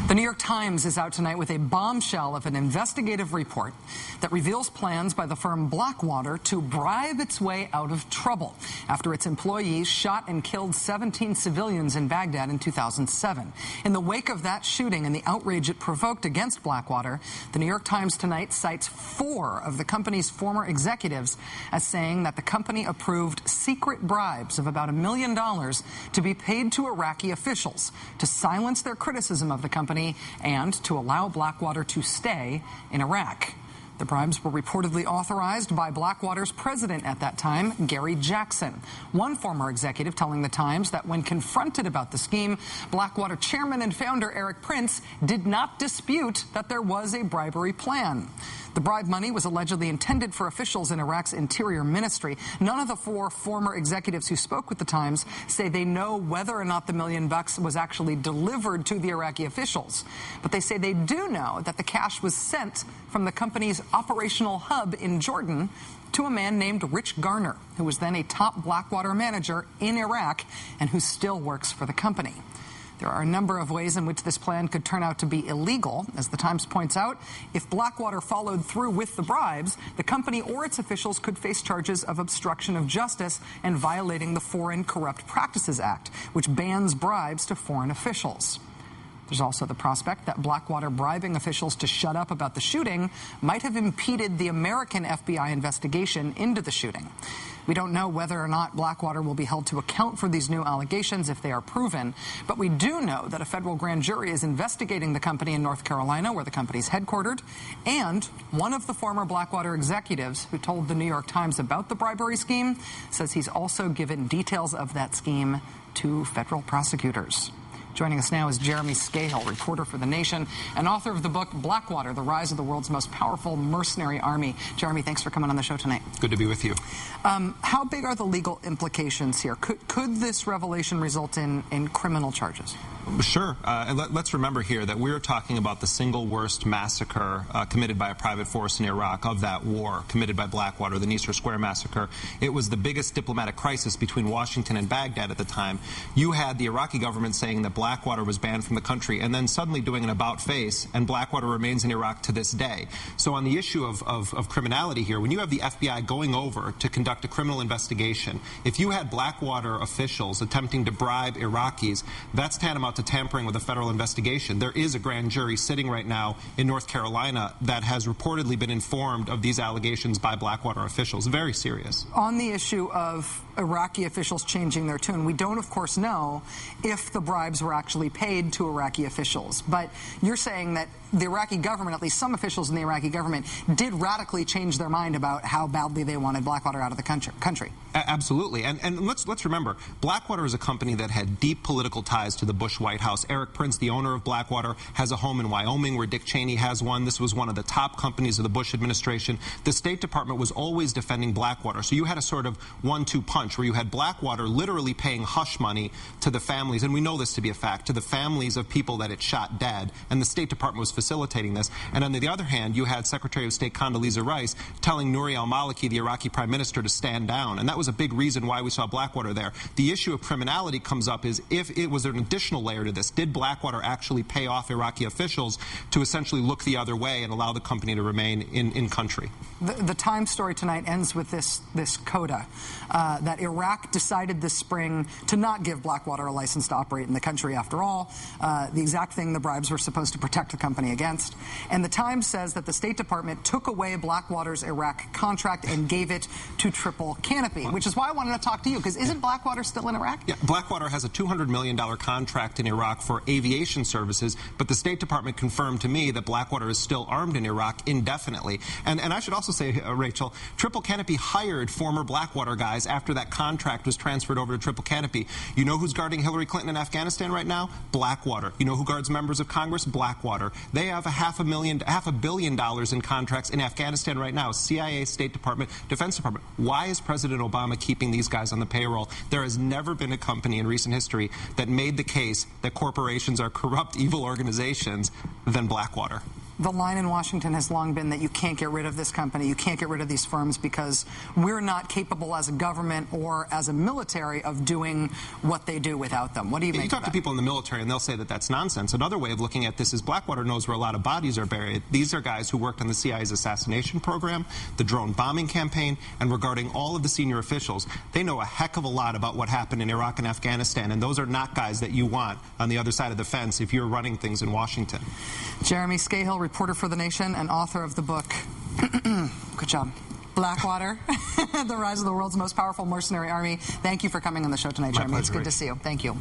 The New York Times is out tonight with a bombshell of an investigative report that reveals plans by the firm Blackwater to bribe its way out of trouble after its employees shot and killed 17 civilians in Baghdad in 2007. In the wake of that shooting and the outrage it provoked against Blackwater, the New York Times tonight cites 4 of the company's former executives as saying that the company approved secret bribes of about $1 million to be paid to Iraqi officials to silence their criticism of the company and to allow Blackwater to stay in Iraq. The bribes were reportedly authorized by Blackwater's president at that time, Gary Jackson. One former executive telling the Times that when confronted about the scheme, Blackwater chairman and founder Eric Prince did not dispute that there was a bribery plan. The bribe money was allegedly intended for officials in Iraq's interior ministry. None of the 4 former executives who spoke with the Times say they know whether or not the $1 million was actually delivered to the Iraqi officials. But they say they do know that the cash was sent from the company's operational hub in Jordan to a man named Rich Garner, who was then a top Blackwater manager in Iraq and who still works for the company. There are a number of ways in which this plan could turn out to be illegal. As the Times points out, if Blackwater followed through with the bribes, the company or its officials could face charges of obstruction of justice and violating the Foreign Corrupt Practices Act, which bans bribes to foreign officials. There's also the prospect that Blackwater bribing officials to shut up about the shooting might have impeded the American FBI investigation into the shooting. We don't know whether or not Blackwater will be held to account for these new allegations if they are proven, but we do know that a federal grand jury is investigating the company in North Carolina, where the company is headquartered, and one of the former Blackwater executives who told the New York Times about the bribery scheme says he's also given details of that scheme to federal prosecutors. Joining us now is Jeremy Scahill, reporter for The Nation and author of the book Blackwater, The Rise of the World's Most Powerful Mercenary Army. Jeremy, thanks for coming on the show tonight. Good to be with you. How big are the legal implications here? Could this revelation result in criminal charges? Sure. And let's remember here that we're talking about the single worst massacre committed by a private force in Iraq of that war, committed by Blackwater, the Nicer Square massacre. It was the biggest diplomatic crisis between Washington and Baghdad at the time. You had the Iraqi government saying that Blackwater was banned from the country and then suddenly doing an about-face, and Blackwater remains in Iraq to this day. So on the issue of criminality here, when you have the FBI going over to conduct a criminal investigation, if you had Blackwater officials attempting to bribe Iraqis, that's tantamount to tampering with a federal investigation. There is a grand jury sitting right now in North Carolina that has reportedly been informed of these allegations by Blackwater officials. Very serious. On the issue of Iraqi officials changing their tune, we don't, of course, know if the bribes were actually paid to Iraqi officials. But you're saying that the Iraqi government, at least some officials in the Iraqi government, did radically change their mind about how badly they wanted Blackwater out of the country. Absolutely. And let's remember, Blackwater is a company that had deep political ties to the Bush White House. Eric Prince, the owner of Blackwater, has a home in Wyoming where Dick Cheney has one. This was one of the top companies of the Bush administration. The State Department was always defending Blackwater. So you had a sort of 1-2 punch where you had Blackwater literally paying hush money to the families, and we know this to be a fact, to the families of people that it shot dead, and the State Department was facilitating this. And on the other hand, you had Secretary of State Condoleezza Rice telling Nouri al-Maliki, the Iraqi prime minister, to stand down. And that was a big reason why we saw Blackwater there. The issue of criminality comes up is if it was an additional layer to this. Did Blackwater actually pay off Iraqi officials to essentially look the other way and allow the company to remain in country? The Times story tonight ends with this coda that Iraq decided this spring to not give Blackwater a license to operate in the country after all, the exact thing the bribes were supposed to protect the company against. And the Times says that the State Department took away Blackwater's Iraq contract and gave it to Triple Canopy, which is why I wanted to talk to you, because isn't Blackwater still in Iraq? Yeah, Blackwater has a $200 million contract in Iraq for aviation services, but the State Department confirmed to me that Blackwater is still armed in Iraq indefinitely. And I should also say, Rachel, Triple Canopy hired former Blackwater guys after that contract was transferred over to Triple Canopy. You know who's guarding Hillary Clinton in Afghanistan right now? Blackwater. You know who guards members of Congress? Blackwater. They have $500 million in contracts in Afghanistan right now. CIA, State Department, Defense Department. Why is President Obama keeping these guys on the payroll? There has never been a company in recent history that made the case that corporations are corrupt, evil organizations than Blackwater. The line in Washington has long been that you can't get rid of this company, you can't get rid of these firms because we're not capable as a government or as a military of doing what they do without them. What do you make of that? You talk to people in the military and they'll say that that's nonsense. Another way of looking at this is Blackwater knows where a lot of bodies are buried. These are guys who worked on the CIA's assassination program, the drone bombing campaign, and regarding all of the senior officials. They know a heck of a lot about what happened in Iraq and Afghanistan, and those are not guys that you want on the other side of the fence if you're running things in Washington. Jeremy Scahill, reporter for The Nation and author of the book, good job, Blackwater, The Rise of the World's Most Powerful Mercenary Army. Thank you for coming on the show tonight, Jeremy. It's good to see you. Thank you.